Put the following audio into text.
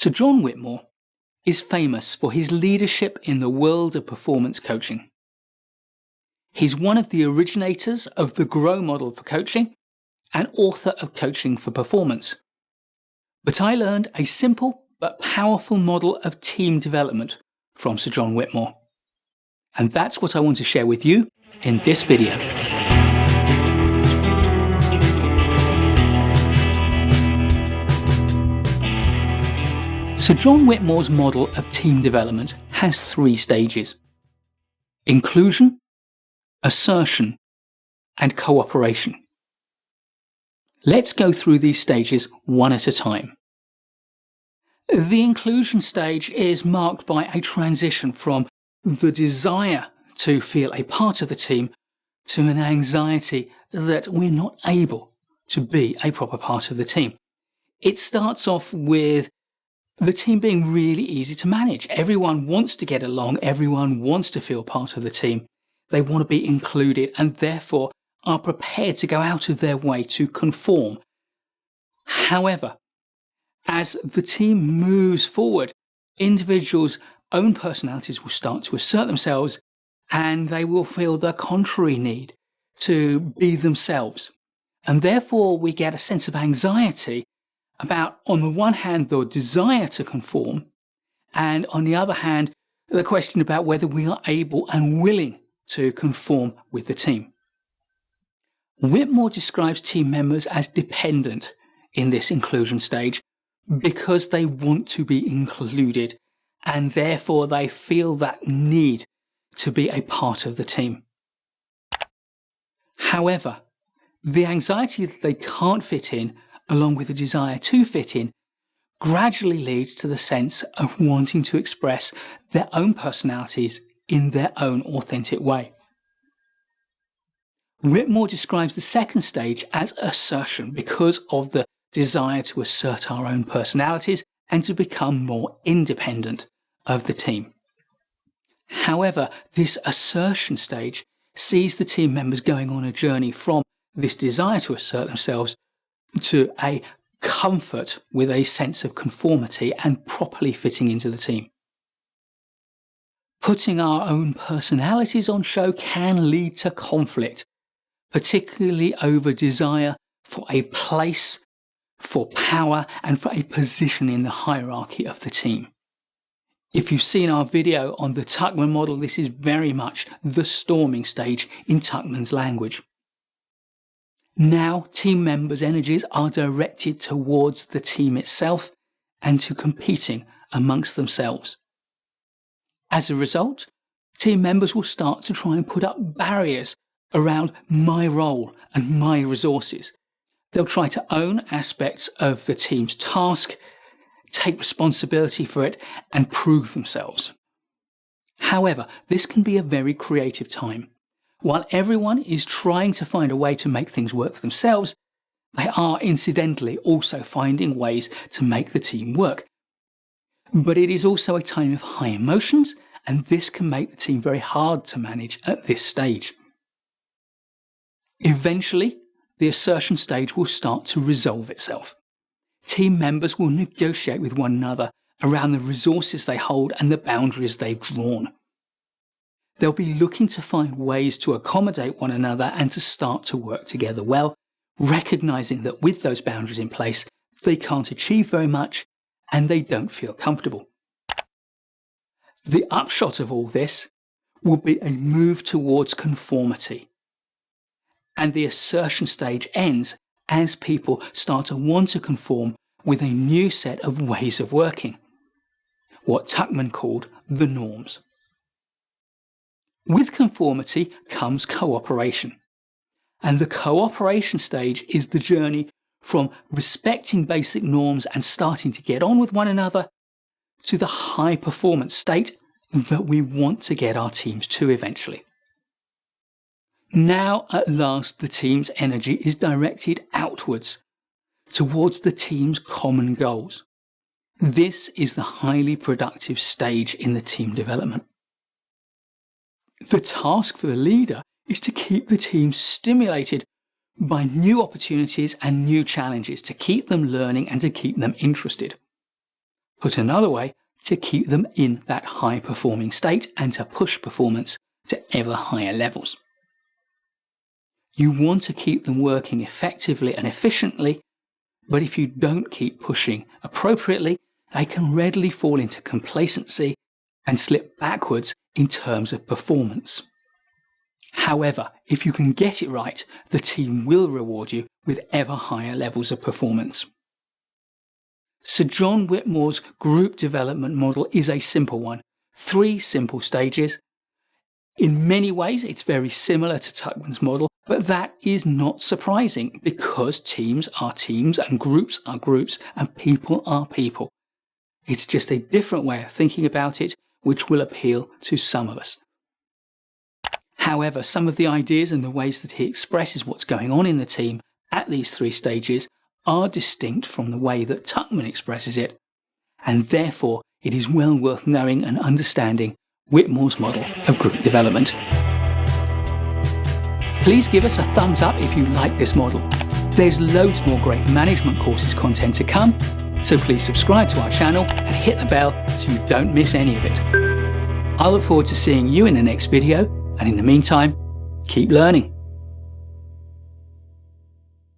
Sir John Whitmore is famous for his leadership in the world of performance coaching. He's one of the originators of the Grow model for coaching and author of Coaching for Performance. But I learned a simple but powerful model of team development from Sir John Whitmore. And that's what I want to share with you in this video. Sir John Whitmore's model of team development has 3 stages: inclusion, assertion, and cooperation. Let's go through these stages one at a time. The inclusion stage is marked by a transition from the desire to feel a part of the team to an anxiety that we're not able to be a proper part of the team. It starts off with the team being really easy to manage. Everyone wants to get along. Everyone wants to feel part of the team. They want to be included and therefore are prepared to go out of their way to conform. However, as the team moves forward, individuals' own personalities will start to assert themselves and they will feel the contrary need to be themselves. And therefore we get a sense of anxiety about, on the one hand, the desire to conform, and on the other hand, the question about whether we are able and willing to conform with the team. Whitmore describes team members as dependent in this inclusion stage because they want to be included and therefore they feel that need to be a part of the team. However, the anxiety that they can't fit in, along with the desire to fit in, gradually leads to the sense of wanting to express their own personalities in their own authentic way. Whitmore describes the second stage as assertion because of the desire to assert our own personalities and to become more independent of the team. However, this assertion stage sees the team members going on a journey from this desire to assert themselves to a comfort with a sense of conformity and properly fitting into the team. Putting our own personalities on show can lead to conflict, particularly over desire for a place, for power, and for a position in the hierarchy of the team. If you've seen our video on the Tuckman model, this is very much the storming stage in Tuckman's language. Now, team members' energies are directed towards the team itself and to competing amongst themselves. As a result, team members will start to try and put up barriers around my role and my resources. They'll try to own aspects of the team's task, take responsibility for it, and prove themselves. However, this can be a very creative time. While everyone is trying to find a way to make things work for themselves, they are incidentally also finding ways to make the team work. But it is also a time of high emotions, and this can make the team very hard to manage at this stage. Eventually, the assertion stage will start to resolve itself. Team members will negotiate with one another around the resources they hold and the boundaries they've drawn. They'll be looking to find ways to accommodate one another and to start to work together well, recognizing that with those boundaries in place, they can't achieve very much and they don't feel comfortable. The upshot of all this will be a move towards conformity. And the assertion stage ends as people start to want to conform with a new set of ways of working, what Tuckman called the norms. With conformity comes cooperation. And the cooperation stage is the journey from respecting basic norms and starting to get on with one another to the high performance state that we want to get our teams to eventually. Now, at last, the team's energy is directed outwards towards the team's common goals. This is the highly productive stage in the team development. The task for the leader is to keep the team stimulated by new opportunities and new challenges, to keep them learning and to keep them interested. Put another way, to keep them in that high-performing state and to push performance to ever higher levels. You want to keep them working effectively and efficiently, but if you don't keep pushing appropriately, they can readily fall into complacency and slip backwards in terms of performance. However, if you can get it right, the team will reward you with ever higher levels of performance. Sir John Whitmore's group development model is a simple one. 3 simple stages. In many ways, it's very similar to Tuckman's model, but that is not surprising because teams are teams and groups are groups and people are people. It's just a different way of thinking about it, which will appeal to some of us. However, some of the ideas and the ways that he expresses what's going on in the team at these 3 stages are distinct from the way that Tuckman expresses it, and therefore it is well worth knowing and understanding Whitmore's model of group development. Please give us a thumbs up if you like this model. There's loads more great management courses content to come, so please subscribe to our channel and hit the bell so you don't miss any of it. I look forward to seeing you in the next video, and in the meantime, keep learning.